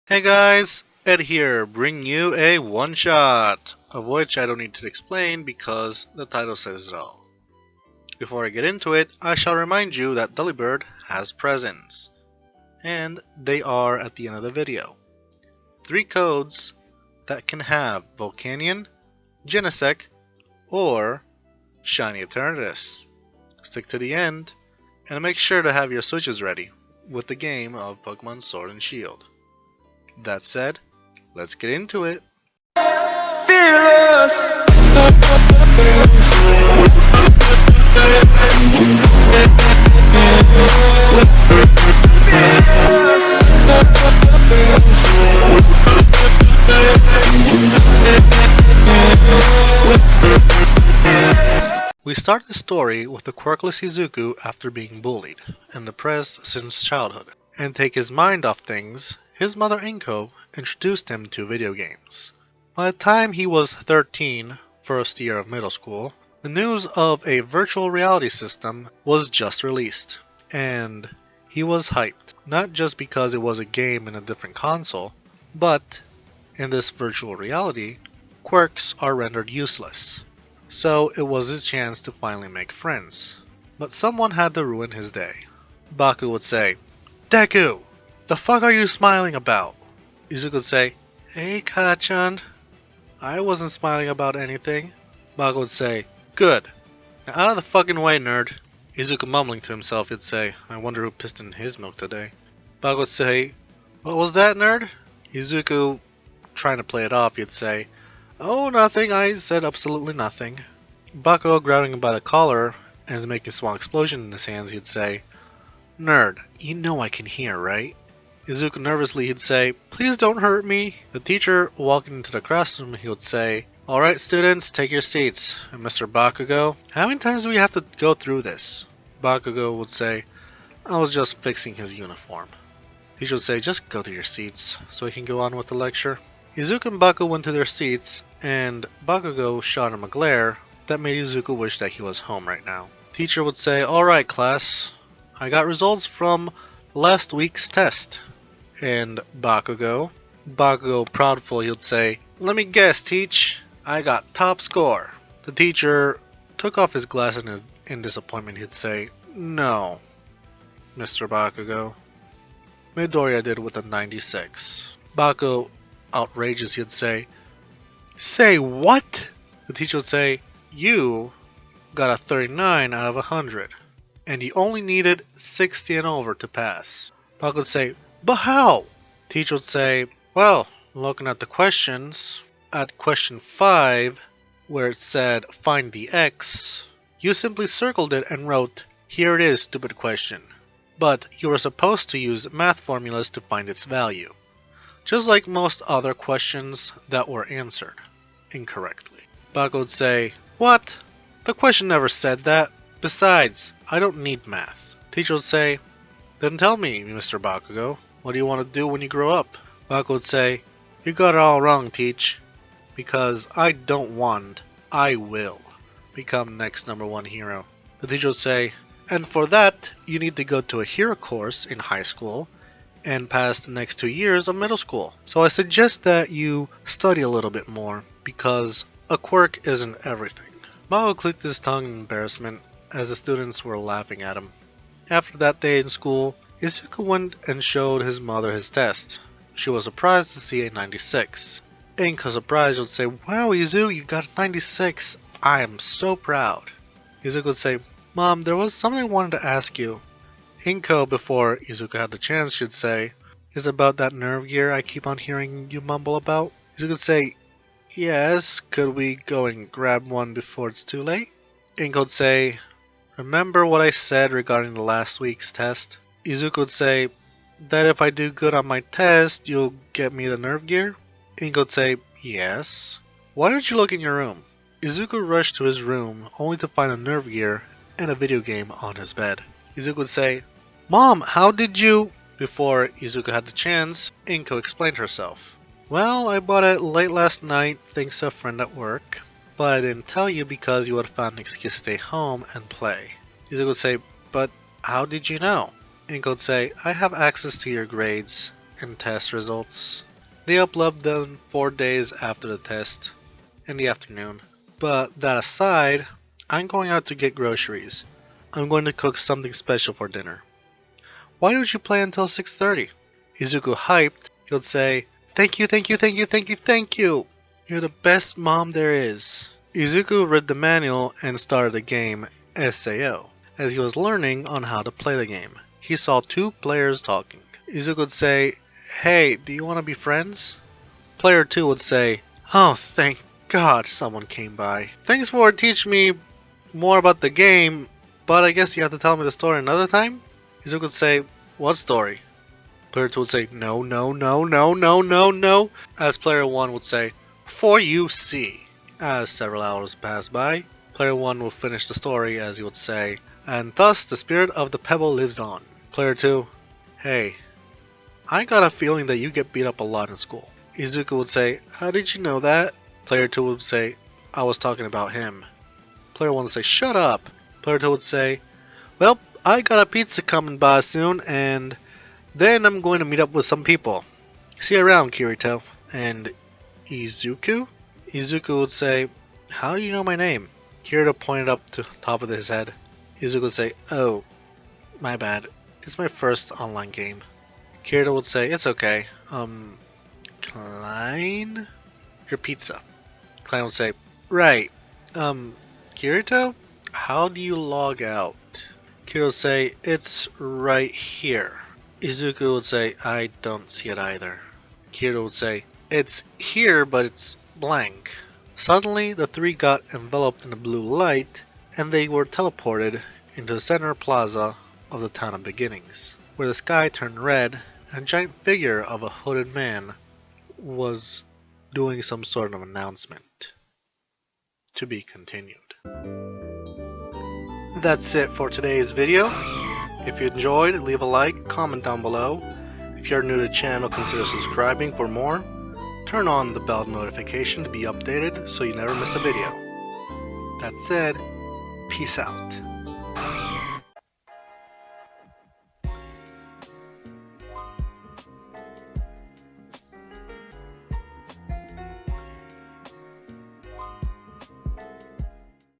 Hey guys, Ed here, bringing you a one-shot, of which I don't need to explain because the title says it all. Before I get into it, I shall remind you that Delibird has presents, and they are at the end of the video. 3 codes that can have Volcanion, Genesect, or Shiny Eternatus. Stick to the end, and make sure to have your switches ready with the game of Pokemon Sword and Shield. That said, let's get into it. Fearless. We start the story with the quirkless Izuku after being bullied and depressed since childhood. And take his mind off things, his mother Inko introduced him to video games. By the time he was 13, first year of middle school, the news of a virtual reality system was just released, and he was hyped, not just because it was a game in a different console, but in this virtual reality, quirks are rendered useless. So it was his chance to finally make friends. But someone had to ruin his day. Baku would say, "Deku! The fuck are you smiling about?" Izuku would say, "Hey Kachan, I wasn't smiling about anything." Baku would say, "Good. Now out of the fucking way, nerd." Izuku mumbling to himself, he'd say, "I wonder who pissed in his milk today." Baku would say, "What was that, nerd?" Izuku, trying to play it off, he'd say, "Oh, nothing, I said absolutely nothing." Bakugo, grabbing him by the collar and making a small explosion in his hands, he'd say, "Nerd, you know I can hear, right?" Izuku nervously, he'd say, "Please don't hurt me." The teacher, walking into the classroom, he would say, "Alright students, take your seats. And Mr. Bakugo, how many times do we have to go through this?" Bakugo would say, "I was just fixing his uniform." The teacher would say, "Just go to your seats, so we can go on with the lecture." Izuku and Baku went to their seats, and Bakugo shot him a glare that made Izuku wish that he was home right now. Teacher would say, "Alright class, I got results from last week's test." And Bakugo, proudful, he would say, "Let me guess, teach, I got top score." The teacher took off his glasses in disappointment. He'd say, "No, Mr. Bakugo. Midoriya did with a 96. Bakugo, outrageous, he'd say, "Say what?" The teacher would say, "You got a 39 out of 100, and you only needed 60 and over to pass." Baku would say, "But how?" Teacher would say, "Well, looking at the questions, at question 5, where it said find the X, you simply circled it and wrote, 'Here it is, stupid question.' But you were supposed to use math formulas to find its value, just like most other questions that were answered incorrectly." Baku would say, "What? The question never said that. Besides, I don't need math." Teacher would say, "Then tell me, Mr. Bakugo, what do you want to do when you grow up?" Baku would say, "You got it all wrong, Teach. Because I don't want, I will become next #1 hero." The teacher would say, "And for that, you need to go to a hero course in high school and pass the next 2 years of middle school. So I suggest that you study a little bit more, because a quirk isn't everything." Mao clicked his tongue in embarrassment as the students were laughing at him. After that day in school, Izuku went and showed his mother his test. She was surprised to see a 96. Inko, surprised, would say, "Wow, Izuku, you got a 96. I am so proud." Izuku would say, "Mom, there was something I wanted to ask you." Inko, before Izuku had the chance, should say, "Is it about that nerve gear I keep on hearing you mumble about?" Izuku would say, "Yes, could we go and grab one before it's too late?" Inko would say, "Remember what I said regarding the last week's test?" Izuku would say, "That if I do good on my test, you'll get me the nerve gear?" Inko would say, "Yes." "Why don't you look in your room?" Izuku rushed to his room, only to find a nerve gear and a video game on his bed. Izuku would say, "Mom, how did you—" Before Izuku had the chance, Inko explained herself. "Well, I bought it late last night thanks to a friend at work, but I didn't tell you because you would have found an excuse to stay home and play." Izuku would say, "But how did you know?" Inko would say, "I have access to your grades and test results. They upload them 4 days after the test, in the afternoon. But that aside, I'm going out to get groceries. I'm going to cook something special for dinner. Why don't you play until 6:30? Izuku hyped, he would say, "Thank you, thank you, thank you, thank you, thank you! You're the best mom there is." Izuku read the manual and started the game SAO. As he was learning on how to play the game, he saw two players talking. Izuku would say, "Hey, do you want to be friends?" Player 2 would say, "Oh, thank God someone came by. Thanks for teaching me more about the game, but I guess you have to tell me the story another time?" Izuku would say, "What story?" Player 2 would say, "No, no, no, no, no, no, no." As player 1 would say, "For you see." As several hours passed by, player 1 would finish the story as he would say, "And thus the spirit of the pebble lives on." Player 2, "Hey, I got a feeling that you get beat up a lot in school." Izuku would say, "How did you know that?" Player 2 would say, "I was talking about him." Player 1 would say, "Shut up." Player 2 would say, "Well, I got a pizza coming by soon, and then I'm going to meet up with some people. See you around, Kirito." And Izuku? Izuku would say, "How do you know my name?" Kirito pointed up to the top of his head. Izuku would say, "Oh, my bad. It's my first online game." Kirito would say, "It's okay. Klein? Your pizza." Klein would say, "Right. Kirito? How do you log out?" Kirito would say, "It's right here." Izuku would say, "I don't see it either." Kirito would say, "It's here, but it's blank." Suddenly, the three got enveloped in a blue light, and they were teleported into the center plaza of the Town of Beginnings, where the sky turned red, and a giant figure of a hooded man was doing some sort of announcement. To be continued. That's it for today's video. If you enjoyed, leave a like, comment down below. If you're new to the channel, consider subscribing for more. Turn on the bell notification to be updated so you never miss a video. That said, peace out.